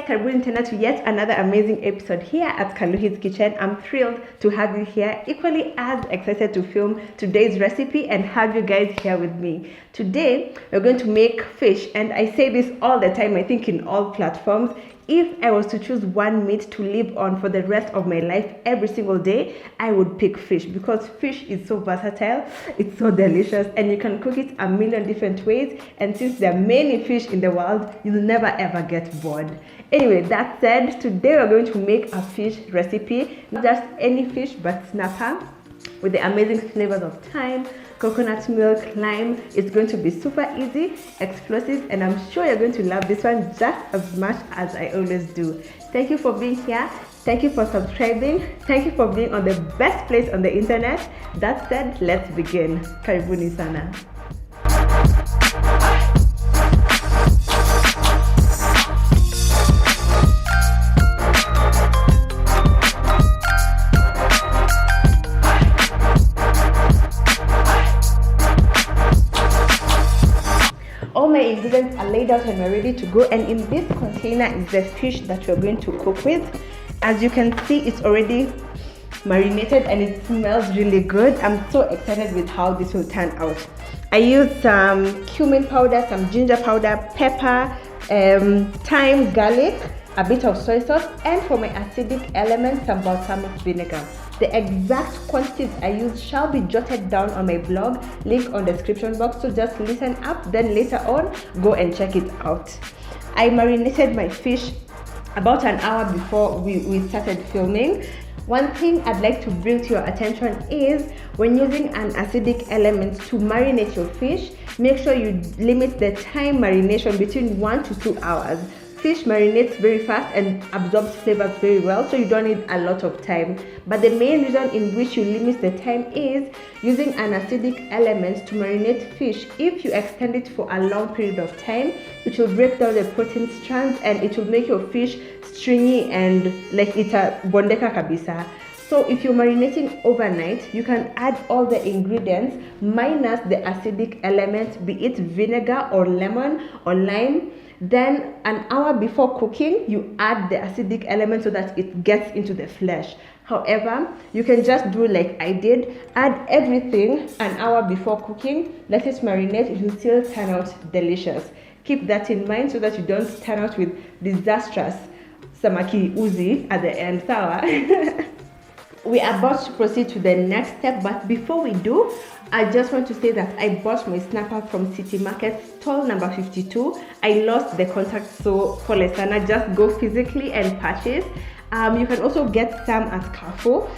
karibuni tena to yet another amazing episode here at Kaluhi's Kitchen. I'm thrilled to have you here, equally as excited to film today's recipe and have you guys here with me. Today, we're going to make fish, and I say this all the time, I think in all platforms. If I was to choose one meat to live on for the rest of my life every single day, I would pick fish, because fish is so versatile, it's so delicious, and you can cook it a million different ways. And since there are many fish in the world, you'll never ever get bored. Anyway, that said, today we're going to make a fish recipe. Not just any fish, but snapper with the amazing flavors of thyme, coconut milk, lime. It's going to be super easy, explosive, and I'm sure you're going to love this one just as much as I always do. Thank you for being here. Thank you for subscribing. Thank you for being on the best place on the internet. That said, let's begin. Karibuni sana. All my ingredients are laid out and are ready to go, and in this container is the fish that we're going to cook with. As you can see, it's already marinated and it smells really good. I'm so excited with how this will turn out. I used some cumin powder, some ginger powder, pepper, thyme, garlic, a bit of soy sauce, and for my acidic element, some balsamic vinegar. The exact quantities I use shall be jotted down on my blog, link on the description box, so just listen up, then later on go and check it out. I marinated my fish about an hour before we started filming. One thing I'd like to bring to your attention is when using an acidic element to marinate your fish, make sure you limit the time marination between 1 to 2 hours. Fish marinates very fast and absorbs flavors very well, so you don't need a lot of time. But the main reason in which you limit the time is using an acidic element to marinate fish. If you extend it for a long period of time, it will break down the protein strands and it will make your fish stringy and like ita bondeka kabisa. So if you're marinating overnight, you can add all the ingredients minus the acidic element, be it vinegar or lemon or lime. Then an hour before cooking, you add the acidic element so that it gets into the flesh. However, you can just do like I did, add everything an hour before cooking, let it marinate, it will still turn out delicious. Keep that in mind so that you don't turn out with disastrous samaki uzi at the end. Sawa? We are about to proceed to the next step, but before we do, I just want to say that I bought my snapper from City Market, stall number 52. I lost the contact, so pole sana, just go physically and purchase. You can also get some at Carrefour.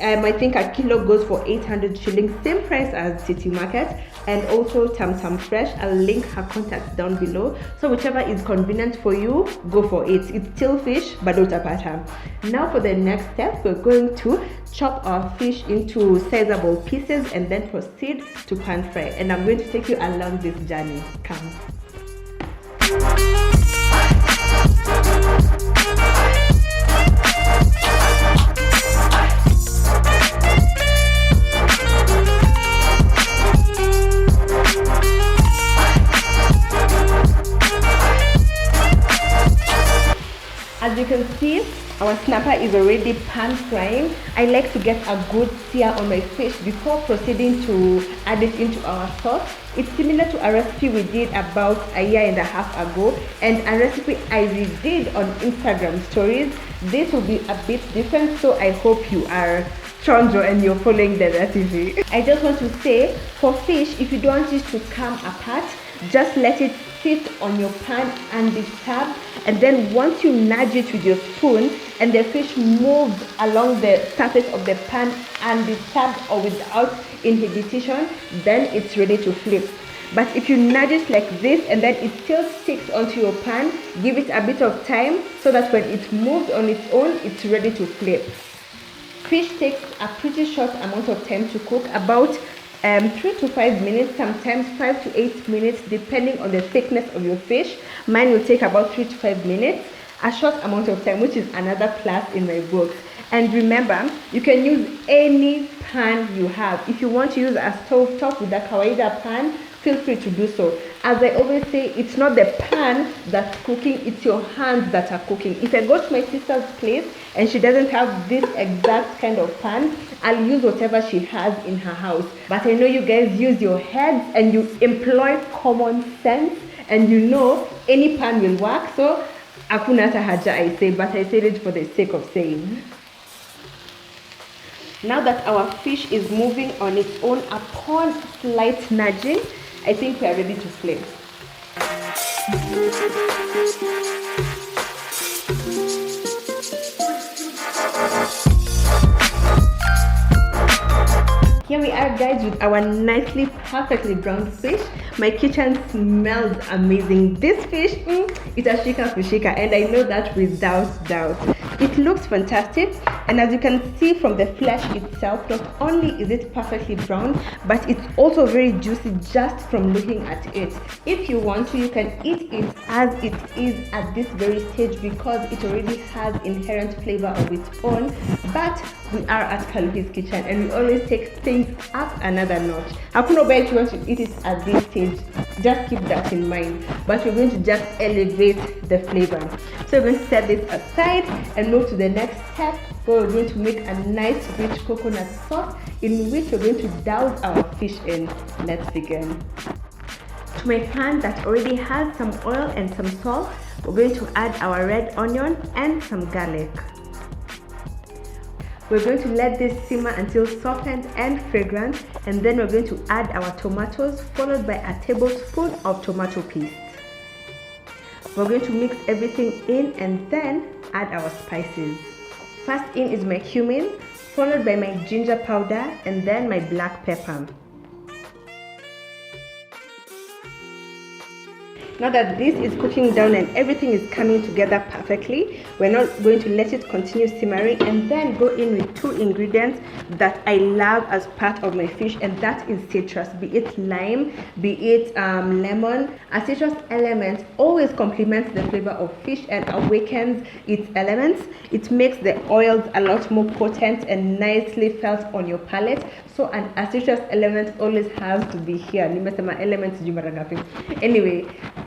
I think a kilo goes for 800 shillings, same price as City Market. And also Tam Fresh, I'll link her contact down below. So whichever is convenient for you, go for it. It's still fish, but don't apata. Now for the next step, we're going to chop our fish into sizable pieces and then proceed to pan fry. And I'm going to take you along this journey. Come. As you can see, our snapper is already pan frying. I like to get a good sear on my fish before proceeding to add it into our sauce. It's similar to a recipe we did about a year and a half ago, and a recipe I redid on Instagram stories. This will be a bit different, so I hope you are chonjo and you're following the recipe. I just want to say, for fish, if you don't want it to come apart, just let it sit on your pan undisturbed, and then once you nudge it with your spoon and the fish moves along the surface of the pan undisturbed or without inhibition, then it's ready to flip. But if you nudge it like this and then it still sticks onto your pan, give it a bit of time so that when it moves on its own, it's ready to flip. Fish takes a pretty short amount of time to cook, about 3 to 5 minutes, sometimes 5 to 8 minutes, depending on the thickness of your fish. Mine will take about 3 to 5 minutes, a short amount of time, which is another plus in my books. And remember, you can use any pan you have. If you want to use a stove top with a kawaida pan, feel free to do so. As I always say, it's not the pan that's cooking, it's your hands that are cooking. If I go to my sister's place and she doesn't have this exact kind of pan, I'll use whatever she has in her house. But I know you guys use your heads and you employ common sense, and you know any pan will work. So hakuna hata haja, I say, but I said it for the sake of saying. Now that our fish is moving on its own upon slight nudging, I think we are ready to flame. Here we are, guys, with our nicely, perfectly browned fish. My kitchen smells amazing. This fish, it's a shika fushika, and I know that without doubt. It looks fantastic, and as you can see from the flesh itself, not only is it perfectly brown, but it's also very juicy just from looking at it. If you want to, you can eat it as it is at this very stage because it already has inherent flavor of its own. But we are at Kaluhi's kitchen, and we always take things up another notch. Hakuna way you want to eat it at this stage. Just keep that in mind. But we're going to just elevate the flavor. So we're going to set this aside and move to the next step, where we're going to make a nice rich coconut sauce in which we're going to douse our fish in. Let's begin. To my pan that already has some oil and some salt, we're going to add our red onion and some garlic. We're going to let this simmer until softened and fragrant, and then we're going to add our tomatoes, followed by a tablespoon of tomato paste. We're going to mix everything in and then add our spices. First in is my cumin, followed by my ginger powder, and then my black pepper. Now that this is cooking down and everything is coming together perfectly, we're not going to let it continue simmering, and then go in with two ingredients that I love as part of my fish, and that is citrus, be it lime, be it lemon. A citrus element always complements the flavor of fish and awakens its elements. It makes the oils a lot more potent and nicely felt on your palate. So a citrus element always has to be here. Nimesema elements jumara ngapi. Anyway,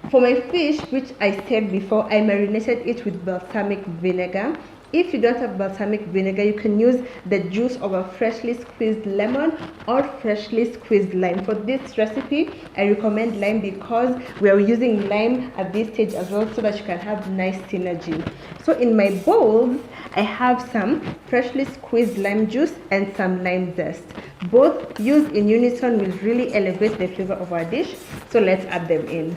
for my fish, which I said before, I marinated it with balsamic vinegar. If you don't have balsamic vinegar, you can use the juice of a freshly squeezed lemon or freshly squeezed lime. For this recipe, I recommend lime because we are using lime at this stage as well, so that you can have nice synergy. So in my bowls, I have some freshly squeezed lime juice and some lime zest. Both used in unison will really elevate the flavor of our dish. So let's add them in.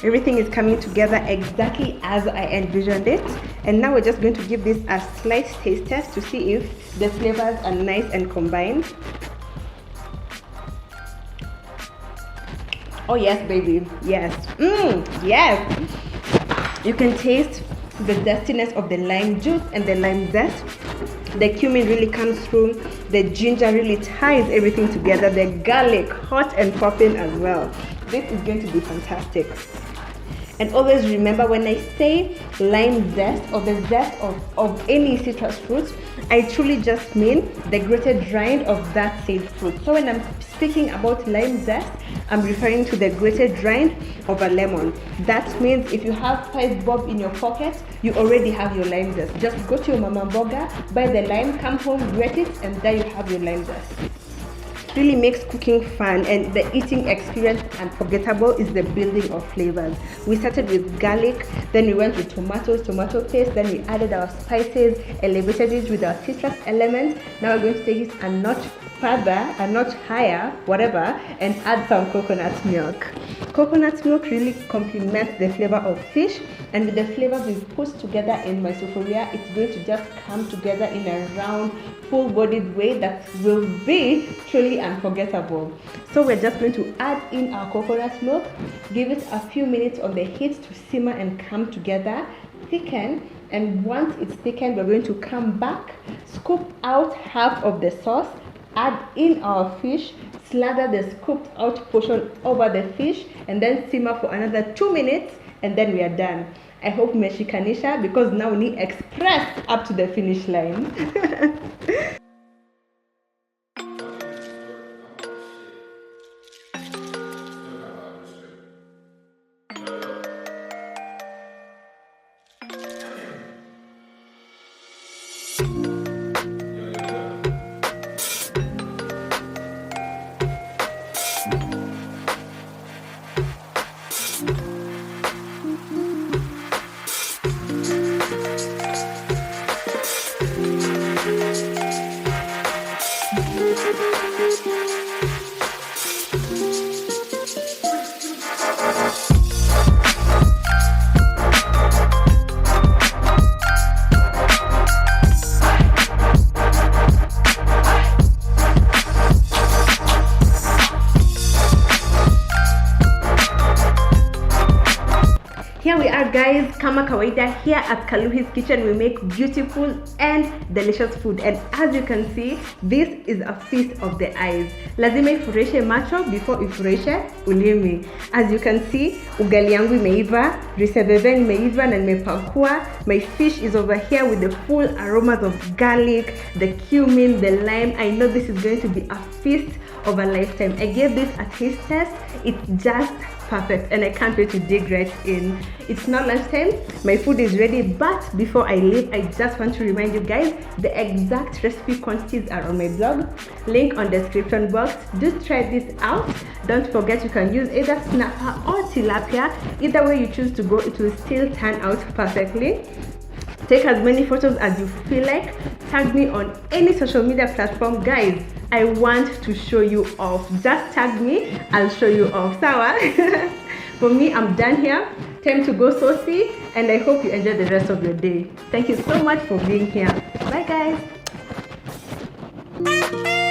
Everything is coming together exactly as I envisioned it, and now we're just going to give this a slight taste test to see if the flavors are nice and combined. Oh yes, baby, yes, yes. You can taste the zestiness of the lime juice and the lime zest. The cumin really comes through, the ginger really ties everything together, the garlic hot and popping as well. This is going to be fantastic. And always remember, when I say lime zest or the zest of any citrus fruit, I truly just mean the grated rind of that said fruit. So when I'm speaking about lime zest, I'm referring to the grated rind of a lemon. That means if you have 5 bob in your pocket, you already have your lime zest. Just go to your mama mboga, buy the lime, come home, grate it, and there you have your lime zest. Really makes cooking fun, and the eating experience unforgettable is the building of flavors. We started with garlic, then we went with tomatoes, tomato paste, then we added our spices, elevated it with our citrus elements. Now we're going to take it a notch further, a notch higher, whatever, and add some coconut milk. Coconut milk really complements the flavor of fish, and with the flavors we've put together in my sufuria, it's going to just come together in a round, full-bodied way that will be truly unforgettable. So we're just going to add in our coconut milk, give it a few minutes on the heat to simmer and come together, thicken, and once it's thickened, we're going to come back, scoop out half of the sauce, add in our fish, slather the scooped out portion over the fish and then simmer for another 2 minutes, and then we are done. I hope mmeshikanisha, because now we need express up to the finish line. Here we are, guys, kama kawaida. Here at Kaluhi's kitchen we make beautiful and delicious food, and as you can see, this is a feast of the eyes. Lazima ifurahishe macho before ifurahishe ulimi. As you can see, ugali yangu imeiva, risebebe imeiva na nimepakua. My fish is over here with the full aromas of garlic, the cumin, the lime. I know this is going to be a feast of a lifetime. I gave this a taste test. It's just perfect, and I can't wait to dig right in. It's not lunchtime, my food is ready, but before I leave, I just want to remind you guys, the exact recipe quantities are on my blog, link on the description box. Do try this out. Don't forget you can use either snapper or tilapia. Either way you choose to go, it will still turn out perfectly. Take as many photos as you feel like. Tag me on any social media platform, guys. I want to show you off. Just tag me, I'll show you off. Sawa? For me, I'm done here. Time to go saucy, and I hope you enjoy the rest of your day. Thank you so much for being here. Bye, guys.